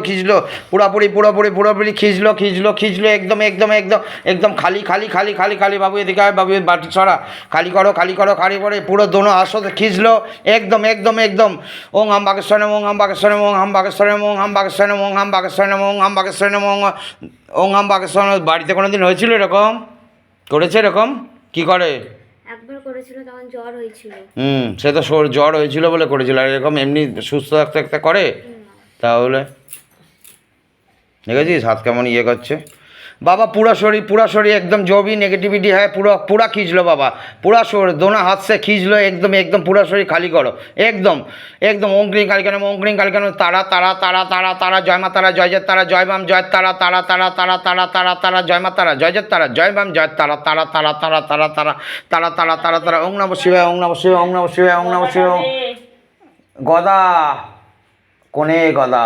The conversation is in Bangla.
খিঁচলো পুরাপুরি পুরোপুরি পুরোপুরি খিঁচলো খিঁচলো খিঁচলো একদম একদম একদম একদম খালি খালি খালি খালি খালি বাবু এদিকে আয় বাবু বাটি ছড়া খালি করো খালি করো খালি করে পুরো দোনো আসতে খিঁচলো একদম একদম একদম ওং হাম বাগেশ্বরে ওং হাম বাগেশ্বরে ওং হাম বাগেশ্বরে ওং হাম বাগেশ্বরে ওং হাম বাগেশ্বরে ওং হাম বাগেশ্বরে ওং হাম বাগেশ্বরে। বাড়িতে কোনো দিন হয়েছিল এরকম? করেছে এরকম? কি করে? একবার করেছিল, তখন জ্বর হয়েছিল। সে তো জ্বর হয়েছিল বলে করেছিল, আর এরকম এমনি সুস্থ থাকতে থাকতে করে? তাহলে দেখেছিস হাত কেমন ইয়ে করছে बाबा। पूरा शरीर एकदम जो भी नेगेटिविटी है पूरा पूरा खींच लो बाबा, पूरा शरीर दोनों हाथ से खींच लो एकदम एकदम पूरा शरीर खाली करो एकदम एकदम। ओम क्लीं कालिका नमः ओम क्लीं कालिका नमः तारा तारा तारा तारा तारा जय मा तारा जय जय तारा जय बाम जय तारा तारा तारा तारा तारा तारा तारा जय मा तारा जय जय तारा जय बाम जय तारा तारा तारा तारा तारा तारा तारा तारा तारा तारा। ओम नमः शिवाय ओम नमः शिवाय ओम नमः शिवाय ओम नमः शिवाय। गदा कोने गदा।